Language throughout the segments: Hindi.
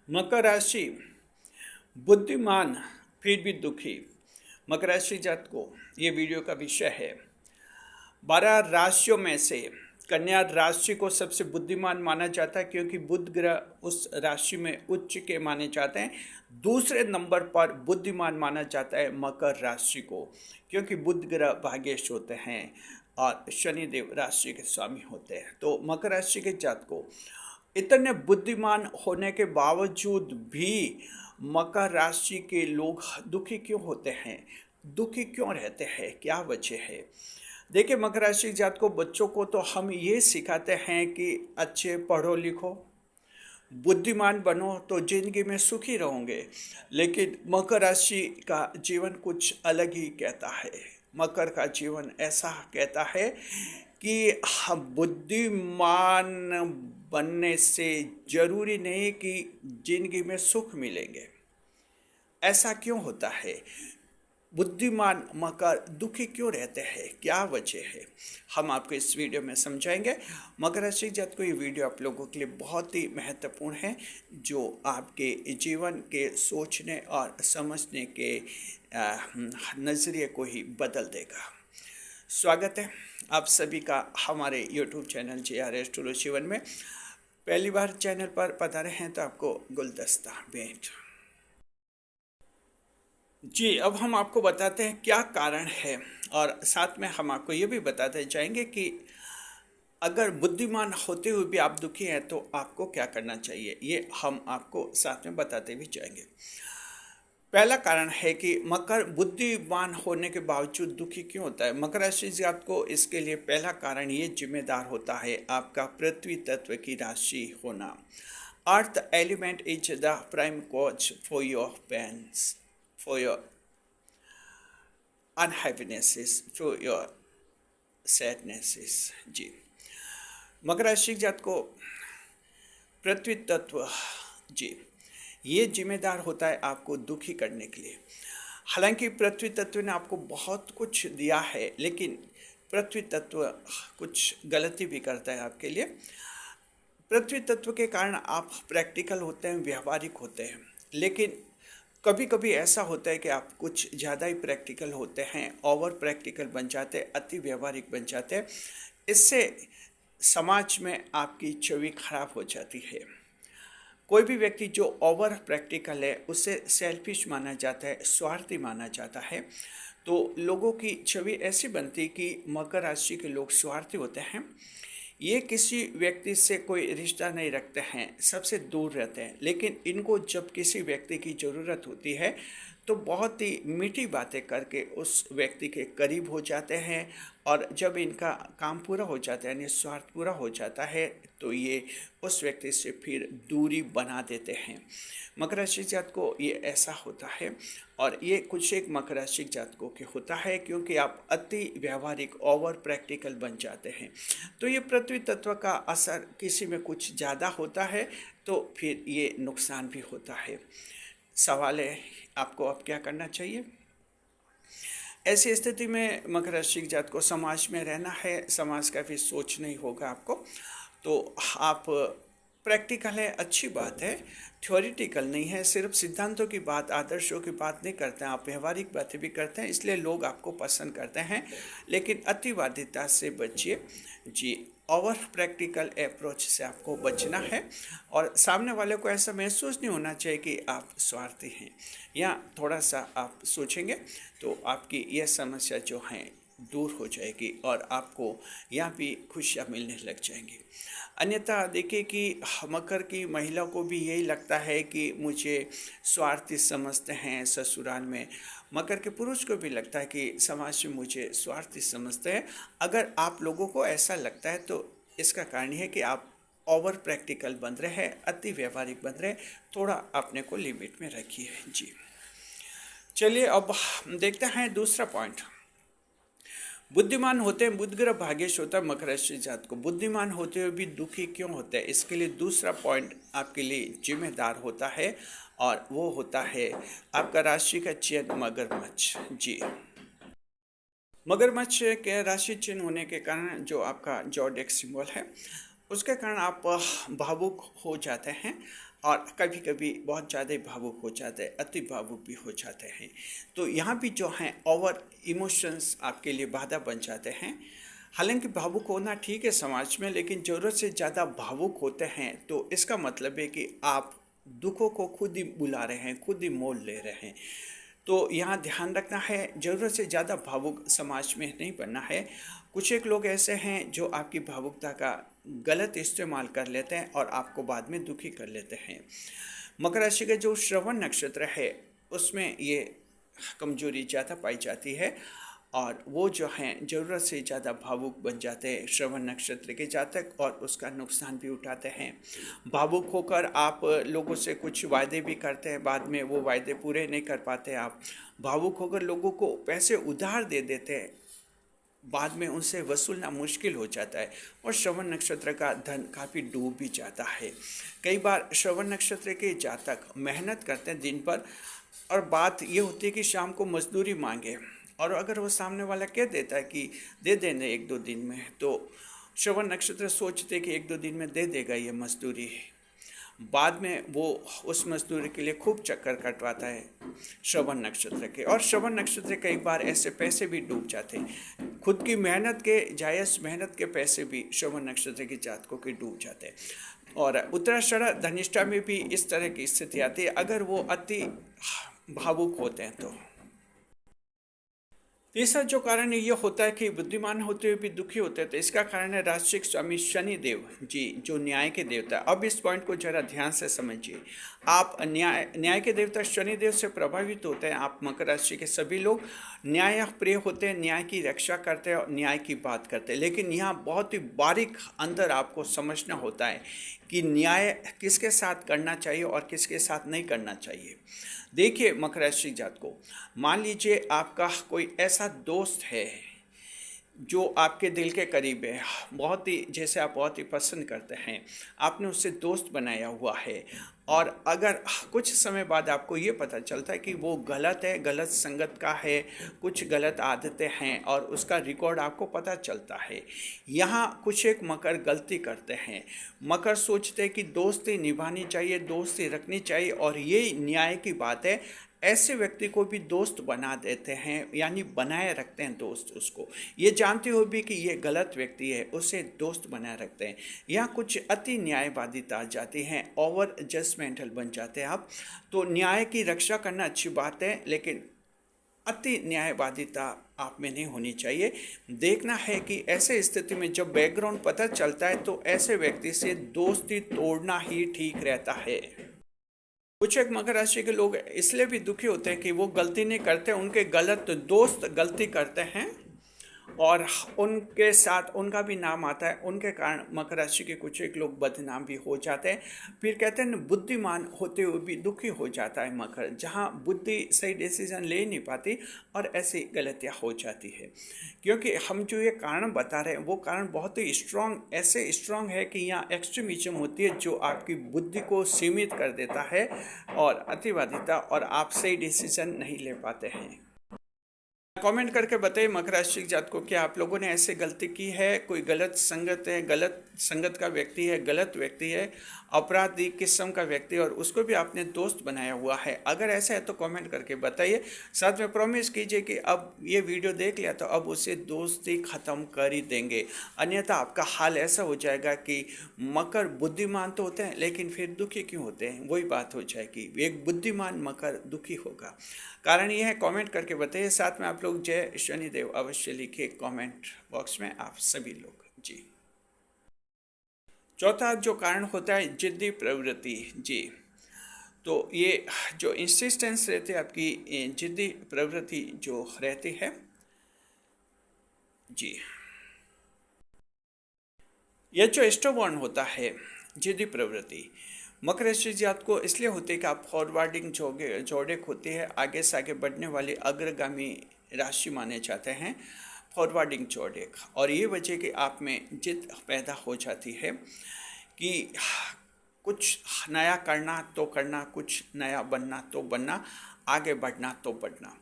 मकर राशि बुद्धिमान फिर भी दुखी। मकर राशि जात को ये वीडियो का विषय है। 12 राशियों में से कन्या राशि को सबसे बुद्धिमान माना जाता है क्योंकि बुध ग्रह उस राशि में उच्च के माने जाते हैं। दूसरे नंबर पर बुद्धिमान माना जाता है मकर राशि को क्योंकि बुध ग्रह भाग्येश होते हैं और शनिदेव राशि के स्वामी होते हैं। तो मकर राशि के जात को इतने बुद्धिमान होने के बावजूद भी मकर राशि के लोग दुखी क्यों होते हैं, दुखी क्यों रहते हैं, क्या वजह है? देखिए, मकर राशि जात को बच्चों को तो हम ये सिखाते हैं कि अच्छे पढ़ो लिखो, बुद्धिमान बनो तो जिंदगी में सुखी रहोगे। लेकिन मकर राशि का जीवन कुछ अलग ही कहता है। मकर का जीवन ऐसा कहता है कि हम बुद्धिमान बनने से जरूरी नहीं कि जिंदगी में सुख मिलेंगे। ऐसा क्यों होता है? बुद्धिमान मकर दुखी क्यों रहते हैं, क्या वजह है? हम आपको इस वीडियो में समझाएंगे। मकर राशि जात को ये वीडियो आप लोगों के लिए बहुत ही महत्वपूर्ण है, जो आपके जीवन के सोचने और समझने के नज़रिए को ही बदल देगा। स्वागत है आप सभी का हमारे YouTube चैनल JR एस्ट्रोलॉजी जीवन में। पहली बार चैनल पर पधारे हैं तो आपको गुलदस्ता भेंट। जी, अब हम आपको बताते हैं क्या कारण है और साथ में हम आपको ये भी बताते जाएंगे कि अगर बुद्धिमान होते हुए भी आप दुखी हैं तो आपको क्या करना चाहिए, ये हम आपको साथ में बताते भी जाएंगे। पहला कारण है कि मकर बुद्धिमान होने के बावजूद दुखी क्यों होता है। मकर राशि से आपको इसके लिए पहला कारण ये जिम्मेदार होता है आपका पृथ्वी तत्व की राशि होना। Earth element is the prime cause for your pains, for your unhappinesses, for your sadnesses। जी, मकर राशि जात को पृथ्वी तत्व जी ये जिम्मेदार होता है आपको दुखी करने के लिए। हालांकि पृथ्वी तत्व ने आपको बहुत कुछ दिया है, लेकिन पृथ्वी तत्व कुछ गलती भी करता है आपके लिए। पृथ्वी तत्व के कारण आप प्रैक्टिकल होते हैं, व्यवहारिक होते हैं, लेकिन कभी कभी ऐसा होता है कि आप कुछ ज़्यादा ही प्रैक्टिकल होते हैं, ओवर प्रैक्टिकल बन जाते हैं, अति व्यवहारिक बन जाते हैं। इससे समाज में आपकी छवि खराब हो जाती है। कोई भी व्यक्ति जो ओवर प्रैक्टिकल है उसे सेल्फिश माना जाता है, स्वार्थी माना जाता है। तो लोगों की छवि ऐसी बनती कि मकर राशि के लोग स्वार्थी होते हैं। ये किसी व्यक्ति से कोई रिश्ता नहीं रखते हैं, सबसे दूर रहते हैं, लेकिन इनको जब किसी व्यक्ति की ज़रूरत होती है तो बहुत ही मीठी बातें करके उस व्यक्ति के करीब हो जाते हैं। और जब इनका काम पूरा हो जाता है, यानी स्वार्थ पूरा हो जाता है, तो ये उस व्यक्ति से फिर दूरी बना देते हैं। मकर राशि जात को ये ऐसा होता है और ये कुछ एक मकर राशि जातकों के होता है क्योंकि आप अति व्यवहारिक ओवर प्रैक्टिकल बन जाते हैं। तो ये पृथ्वी तत्व का असर किसी में कुछ ज़्यादा होता है तो फिर ये नुकसान भी होता है। सवाल है आपको अब क्या करना चाहिए ऐसी स्थिति में? मकर राशि जात को समाज में रहना है, समाज का भी सोच नहीं होगा आपको। तो आप प्रैक्टिकल है, अच्छी बात है, थ्योरेटिकल नहीं है, सिर्फ सिद्धांतों की बात, आदर्शों की बात नहीं करते हैं आप, व्यवहारिक बातें भी करते हैं, इसलिए लोग आपको पसंद करते हैं। लेकिन अतिवादिता से बचिए जी, ओवर प्रैक्टिकल अप्रोच से आपको बचना है और सामने वाले को ऐसा महसूस नहीं होना चाहिए कि आप स्वार्थी हैं। या थोड़ा सा आप सोचेंगे तो आपकी यह समस्या जो है दूर हो जाएगी और आपको यहाँ भी खुशियाँ मिलने लग जाएंगी। अन्यथा देखिए कि मकर की महिला को भी यही लगता है कि मुझे स्वार्थी समझते हैं ससुराल में। मकर के पुरुष को भी लगता है कि समाज में मुझे स्वार्थी समझते हैं। अगर आप लोगों को ऐसा लगता है तो इसका कारण है कि आप ओवर प्रैक्टिकल बन रहे हैं, अति व्यवहारिक बन रहे हैं। थोड़ा अपने को लिमिट में रखिए जी। चलिए अब देखते हैं दूसरा पॉइंट। बुद्धिमान होते हैं, बुध ग्रह भाग्येश होता है मकर राशि जात को, बुद्धिमान होते हुए भी दुखी क्यों होते हैं? इसके लिए दूसरा पॉइंट आपके लिए जिम्मेदार होता है और वो होता है आपका राशि का चिन्ह मगरमच्छ। जी, मगरमच्छ के राशि चिन्ह होने के कारण जो आपका जोडिएक सिंबल है उसके कारण आप भावुक हो जाते हैं और कभी कभी बहुत ज़्यादा भावुक हो जाते हैं, अति भावुक भी हो जाते हैं। तो यहाँ भी जो हैं ओवर इमोशंस आपके लिए बाधा बन जाते हैं। हालांकि भावुक होना ठीक है समाज में, लेकिन ज़रूरत से ज़्यादा भावुक होते हैं तो इसका मतलब है कि आप दुखों को खुद ही बुला रहे हैं, खुद ही मोल ले रहे हैं। तो यहाँ ध्यान रखना है, ज़रूरत से ज़्यादा भावुक समाज में नहीं बनना है। कुछ एक लोग ऐसे हैं जो आपकी भावुकता का गलत इस्तेमाल कर लेते हैं और आपको बाद में दुखी कर लेते हैं। मकर राशि का जो श्रवण नक्षत्र है उसमें ये कमजोरी ज़्यादा पाई जाती है और वो जो हैं ज़रूरत से ज़्यादा भावुक बन जाते हैं श्रवण नक्षत्र के जातक, और उसका नुकसान भी उठाते हैं। भावुक होकर आप लोगों से कुछ वायदे भी करते हैं, बाद में वो वायदे पूरे नहीं कर पाते। आप भावुक होकर लोगों को पैसे उधार दे देते हैं, बाद में उनसे वसूलना मुश्किल हो जाता है और श्रवण नक्षत्र का धन काफ़ी डूब भी जाता है। कई बार श्रवण नक्षत्र के जातक मेहनत करते हैं दिन भर और बात ये होती है कि शाम को मजदूरी मांगे, और अगर वो सामने वाला कह देता है कि दे देना एक दो दिन में, तो श्रवण नक्षत्र सोचते कि एक दो दिन में दे देगा ये मजदूरी। बाद में वो उस मजदूरी के लिए खूब चक्कर कटवाता है श्रवण नक्षत्र के, और श्रवण नक्षत्र कई बार ऐसे पैसे भी डूब जाते हैं, खुद की मेहनत के जायज़ मेहनत के पैसे भी श्रवण नक्षत्र के जातकों के डूब जाते हैं। और उत्तराषाढ़ धनिष्ठा में भी इस तरह की स्थिति आती है अगर वो अति भावुक होते हैं तो। तीसरा जो कारण ये होता है कि बुद्धिमान होते हुए भी दुखी होते हैं, तो इसका कारण है राशिक स्वामी शनि देव जी, जो न्याय के देवता है। अब इस पॉइंट को जरा ध्यान से समझिए। आप न्याय के देवता शनि देव से प्रभावित होते हैं। आप मकर राशि के सभी लोग न्याय प्रिय होते हैं, न्याय की रक्षा करते हैं और न्याय की बात करते हैं। लेकिन यहाँ बहुत ही बारीक अंदर आपको समझना होता है कि न्याय किसके साथ करना चाहिए और किसके साथ नहीं करना चाहिए। देखिए मकर राशि जात को, मान लीजिए आपका कोई ऐसा दोस्त है जो आपके दिल के करीब है, बहुत ही जैसे आप बहुत ही पसंद करते हैं, आपने उससे दोस्त बनाया हुआ है, और अगर कुछ समय बाद आपको ये पता चलता है कि वो गलत है, गलत संगत का है, कुछ गलत आदतें हैं और उसका रिकॉर्ड आपको पता चलता है। यहाँ कुछ एक मकर गलती करते हैं। मकर सोचते हैं कि दोस्ती निभानी चाहिए, दोस्ती रखनी चाहिए, और ये न्याय की बात है। ऐसे व्यक्ति को भी दोस्त बना देते हैं, यानी बनाए रखते हैं दोस्त उसको, ये जानते हुए भी कि ये गलत व्यक्ति है, उसे दोस्त बनाए रखते हैं। यहाँ कुछ अति न्यायवादिता आ जाती है, ओवर जजमेंटल बन जाते हैं आप। तो न्याय की रक्षा करना अच्छी बात है, लेकिन अति न्यायवादिता आप में नहीं होनी चाहिए। देखना है कि ऐसे स्थिति में जब बैकग्राउंड पता चलता है तो ऐसे व्यक्ति से दोस्ती तोड़ना ही ठीक रहता है। कुछ एक मकर राशि के लोग इसलिए भी दुखी होते हैं कि वो गलती नहीं करते, उनके गलत दोस्त गलती करते हैं और उनके साथ उनका भी नाम आता है। उनके कारण मकर राशि के कुछ एक लोग बदनाम भी हो जाते हैं। फिर कहते हैं बुद्धिमान होते हुए भी दुखी हो जाता है मकर, जहाँ बुद्धि सही डिसीजन ले नहीं पाती और ऐसी गलतियाँ हो जाती है। क्योंकि हम जो ये कारण बता रहे हैं वो कारण बहुत ही स्ट्रांग, ऐसे स्ट्रांग है कि यहाँ एक्सट्रीमिज्म होती है जो आपकी बुद्धि को सीमित कर देता है और अतिवादिता, और आप सही डिसीजन नहीं ले पाते हैं। कमेंट करके बताइए मकर राशि जातकों, क्या आप लोगों ने ऐसे गलती की है, कोई गलत संगत है, गलत संगत का व्यक्ति है, गलत व्यक्ति है, अपराधी किस्म का व्यक्ति, और उसको भी आपने दोस्त बनाया हुआ है। अगर ऐसा है तो कमेंट करके बताइए। साथ में प्रॉमिस कीजिए कि अब ये वीडियो देख लिया तो अब उसे दोस्ती ख़त्म कर ही देंगे, अन्यथा आपका हाल ऐसा हो जाएगा कि मकर बुद्धिमान तो होते हैं लेकिन फिर दुखी क्यों होते हैं, वही बात हो जाएगी। एक बुद्धिमान मकर दुखी होगा। कारण ये है, कमेंट करके बताइए। साथ में आप लोग जय शनिदेव अवश्य लिखिए कमेंट बॉक्स में, आप सभी लोग जी। चौथा जो कारण होता है जिद्दी प्रवृत्ति जी। तो ये जो इंसिस्टेंस रहती है आपकी, जिद्दी प्रवृत्ति जो रहती है जी, यह जो एक्स्ट्रोवर्ट होता है जिद्दी प्रवृत्ति, मकर राशि जात को इसलिए होती है कि आप फॉरवर्डिंग जोड़क होती है, आगे से आगे बढ़ने वाली अग्रगामी राशि माने जाते हैं फॉरवर्डिंग जोड़क। और ये वजह कि आप में जिद पैदा हो जाती है कि कुछ नया करना तो करना, कुछ नया बनना तो बनना, आगे बढ़ना तो बढ़ना।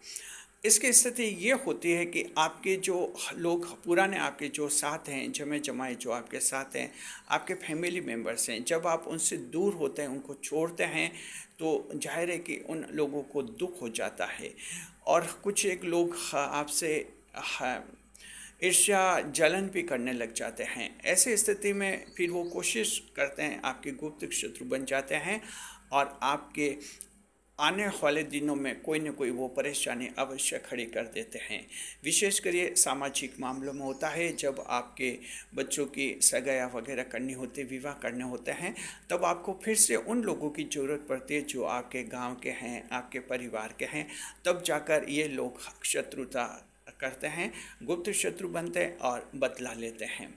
इसकी स्थिति ये होती है कि आपके जो लोग पुराने आपके जो साथ हैं, जमे जमाए जो आपके साथ हैं, आपके फैमिली मेम्बर्स हैं, जब आप उनसे दूर होते हैं, उनको छोड़ते हैं, तो जाहिर है कि उन लोगों को दुख हो जाता है। और कुछ एक लोग आपसे ईर्ष्या जलन भी करने लग जाते हैं। ऐसी स्थिति में फिर वो कोशिश करते हैं, आपके गुप्त शत्रु बन जाते हैं और आपके आने वाले दिनों में कोई न कोई वो परेशानी अवश्य खड़ी कर देते हैं। विशेषकर ये सामाजिक मामलों में होता है, जब आपके बच्चों की सगाई वगैरह करनी होती है, विवाह करने होते हैं, तब आपको फिर से उन लोगों की ज़रूरत पड़ती है जो आपके गांव के हैं, आपके परिवार के हैं। तब जाकर ये लोग शत्रुता करते हैं, गुप्त शत्रु बनते हैं और बदला लेते हैं।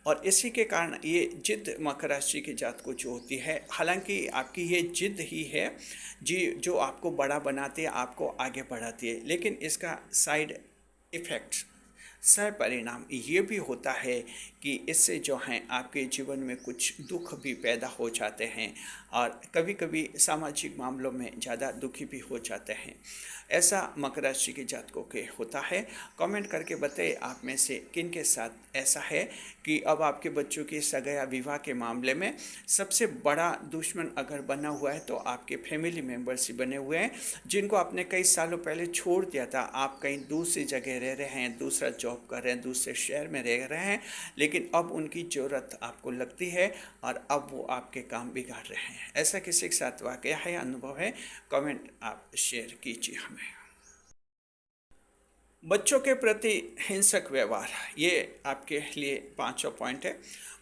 और इसी के कारण ये जिद मकर राशि के जातकों जो होती है, हालांकि आपकी ये जिद ही है जी जो आपको बड़ा बनाती है, आपको आगे बढ़ाती है, लेकिन इसका साइड इफ़ेक्ट सह परिणाम ये भी होता है कि इससे जो हैं आपके जीवन में कुछ दुख भी पैदा हो जाते हैं और कभी कभी सामाजिक मामलों में ज़्यादा दुखी भी हो जाते हैं। ऐसा मकर राशि के जातकों के होता है। कमेंट करके बताइए आप में से किन के साथ ऐसा है कि अब आपके बच्चों की सगाई विवाह के मामले में सबसे बड़ा दुश्मन अगर बना हुआ है तो आपके फैमिली मेम्बर्स ही बने हुए हैं, जिनको आपने कई सालों पहले छोड़ दिया था। आप कहीं दूसरी जगह रह रहे हैं, दूसरा जॉब कर रहे हैं, दूसरे शहर में रह रहे हैं, लेकिन अब उनकी ज़रूरत आपको लगती है और अब वो आपके काम बिगाड़ रहे हैं। ऐसा किसी के साथ वाकया है, अनुभव है, कमेंट आप शेयर कीजिए हमें। बच्चों के प्रति हिंसक व्यवहार, ये आपके लिए 5वां पॉइंट है।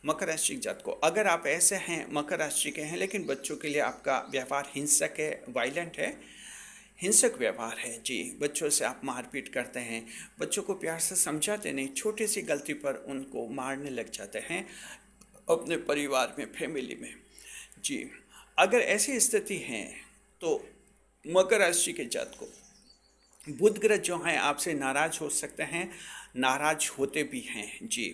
मकर राशि जात को अगर आप ऐसे हैं, मकर राशि के हैं, लेकिन बच्चों के लिए आपका व्यवहार हिंसक है, वायलेंट है, हिंसक व्यवहार है जी। बच्चों से आप मारपीट करते हैं, बच्चों को प्यार से समझाते नहीं, छोटी सी गलती पर उनको मारने लग जाते हैं अपने परिवार में, फैमिली में जी। अगर ऐसी स्थिति है तो मकर राशि के जात को बुध ग्रह जो हैं आपसे नाराज हो सकते हैं, नाराज होते भी हैं जी।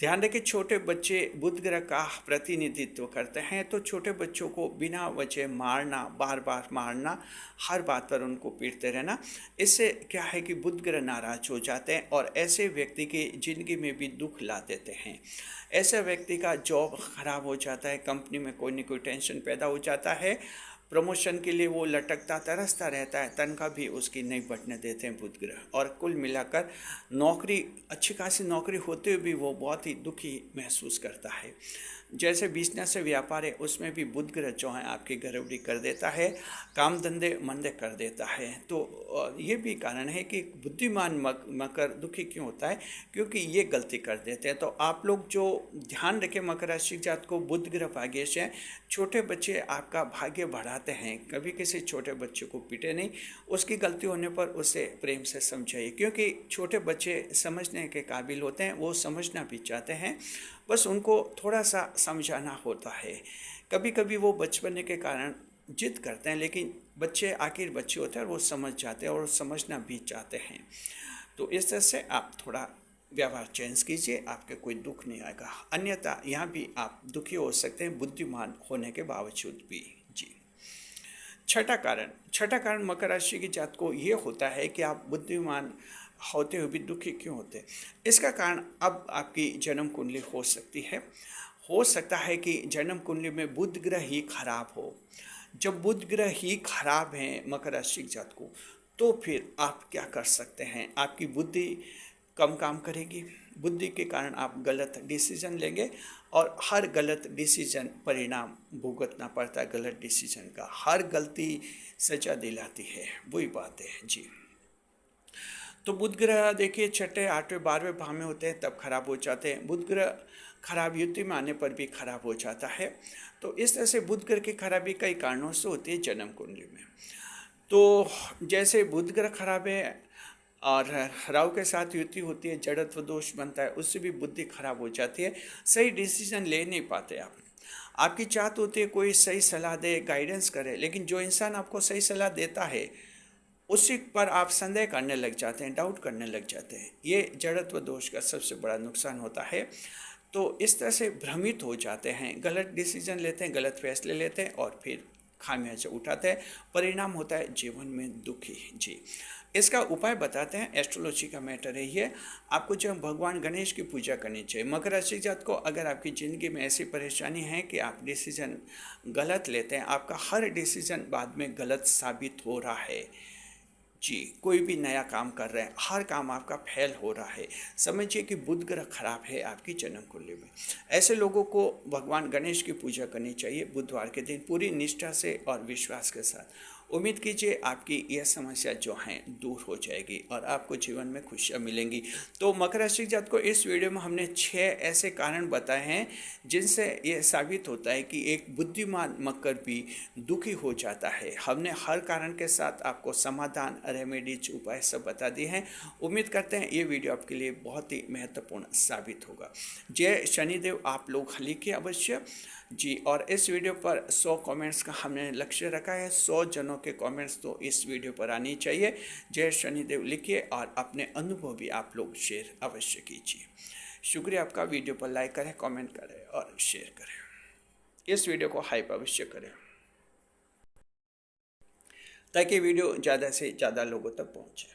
ध्यान रखें, छोटे बच्चे बुध ग्रह का प्रतिनिधित्व करते हैं, तो छोटे बच्चों को बिना वजह मारना, बार बार मारना, हर बात पर उनको पीटते रहना, इससे क्या है कि बुध ग्रह नाराज हो जाते हैं और ऐसे व्यक्ति की ज़िंदगी में भी दुख ला देते हैं। ऐसे व्यक्ति का जॉब खराब हो जाता है, कंपनी में कोई न कोई टेंशन पैदा हो जाता है, प्रमोशन के लिए वो लटकता तरसता रहता है, तनख्वाह भी उसकी नहीं बढ़ने देते हैं बुध ग्रह। और कुल मिलाकर नौकरी, अच्छी खासी नौकरी होते हुए भी वो बहुत ही दुखी महसूस करता है। जैसे बिजनेस से व्यापार है, उसमें भी बुध ग्रह जो है आपकी गड़बड़ी कर देता है, काम धंधे मंदे कर देता है। तो ये भी कारण है कि बुद्धिमान मकर दुखी क्यों होता है, क्योंकि ये गलती कर देते हैं। तो आप लोग जो ध्यान रखें, मकर राशि जात को बुध ग्रह भाग्य से छोटे बच्चे आपका भाग्य बढ़ाते हैं। कभी किसी छोटे बच्चे को पीटे नहीं, उसकी गलती होने पर उसे प्रेम से समझाइए, क्योंकि छोटे बच्चे समझने के काबिल होते हैं, वो समझना भी चाहते हैं, बस उनको थोड़ा सा समझाना होता है। कभी कभी वो बचपने के कारण जिद करते हैं, लेकिन बच्चे आखिर बच्चे होते हैं और वो समझ जाते हैं और समझना भी चाहते हैं। तो इस तरह से आप थोड़ा व्यवहार चेंज कीजिए, आपके कोई दुख नहीं आएगा। अन्यथा यहाँ भी आप दुखी हो सकते हैं बुद्धिमान होने के बावजूद भी जी। छठा कारण मकर राशि की जात को ये होता है कि आप बुद्धिमान होते हुए भी दुखी क्यों होते हैं। इसका कारण अब आपकी जन्म कुंडली हो सकता है कि जन्म कुंडली में बुध ग्रह ही खराब हो। जब बुध ग्रह ही खराब हैं मकर राशि के जात को, तो फिर आप क्या कर सकते हैं, आपकी बुद्धि कम काम करेगी, बुद्धि के कारण आप गलत डिसीजन लेंगे और हर गलत डिसीजन परिणाम भुगतना पड़ता है। गलत डिसीजन का हर गलती सजा दिलाती है, वही बात है जी। तो बुध ग्रह देखिए 6, 8, 12वें भाव में होते हैं तब खराब हो जाते हैं। बुध ग्रह खराब युति में आने पर भी खराब हो जाता है। तो इस तरह से बुध ग्रह की खराबी कई कारणों से होती है जन्म कुंडली में। तो जैसे बुध ग्रह खराब है और राहु के साथ युति होती है, जड़त्व दोष बनता है, उससे भी बुद्धि खराब हो जाती है, सही डिसीजन ले नहीं पाते आप। आपकी चाहत होती है कोई सही सलाह दे, गाइडेंस करे, लेकिन जो इंसान आपको सही सलाह देता है उसी पर आप संदेह करने लग जाते हैं, डाउट करने लग जाते हैं। ये जड़त्व दोष का सबसे बड़ा नुकसान होता है। तो इस तरह से भ्रमित हो जाते हैं, गलत डिसीजन लेते हैं, गलत फैसले लेते हैं और फिर खामियाजा उठाते हैं, परिणाम होता है जीवन में दुखी। जी, इसका उपाय बताते हैं। एस्ट्रोलॉजी का मैटर है ये। आपको जो भगवान गणेश की पूजा करनी चाहिए। मकर राशि जात को अगर आपकी ज़िंदगी में ऐसी परेशानी है कि आप डिसीजन गलत लेते हैं, आपका हर डिसीजन बाद में गलत साबित हो रहा है, जी, कोई भी नया काम कर रहे हैं, हर काम आपका फेल हो रहा है, समझिए कि बुध ग्रह खराब है आपकी जन्म कुंडली में। ऐसे लोगों को भगवान गणेश की पूजा करनी चाहिए बुधवार के दिन, पूरी निष्ठा से और विश्वास के साथ। उम्मीद कीजिए आपकी यह समस्या जो हैं दूर हो जाएगी और आपको जीवन में खुशियाँ मिलेंगी। तो मकर राशि जात को इस वीडियो में हमने 6 ऐसे कारण बताए हैं जिनसे ये साबित होता है कि एक बुद्धिमान मकर भी दुखी हो जाता है। हमने हर कारण के साथ आपको समाधान, रेमेडीज, उपाय सब बता दिए हैं। उम्मीद करते हैं ये वीडियो आपके लिए बहुत ही महत्वपूर्ण साबित होगा। जय शनिदेव आप लोग लिखिए अवश्य जी। और इस वीडियो पर 100 कमेंट्स का हमने लक्ष्य रखा है। 100 जनों के कमेंट्स तो इस वीडियो पर आनी चाहिए। जय शनिदेव लिखिए और अपने अनुभव भी आप लोग शेयर अवश्य कीजिए। शुक्रिया आपका। वीडियो पर लाइक करें, कमेंट करें और शेयर करें। इस वीडियो को हाइप अवश्य करें ताकि वीडियो ज़्यादा से ज़्यादा लोगों तक पहुँचे।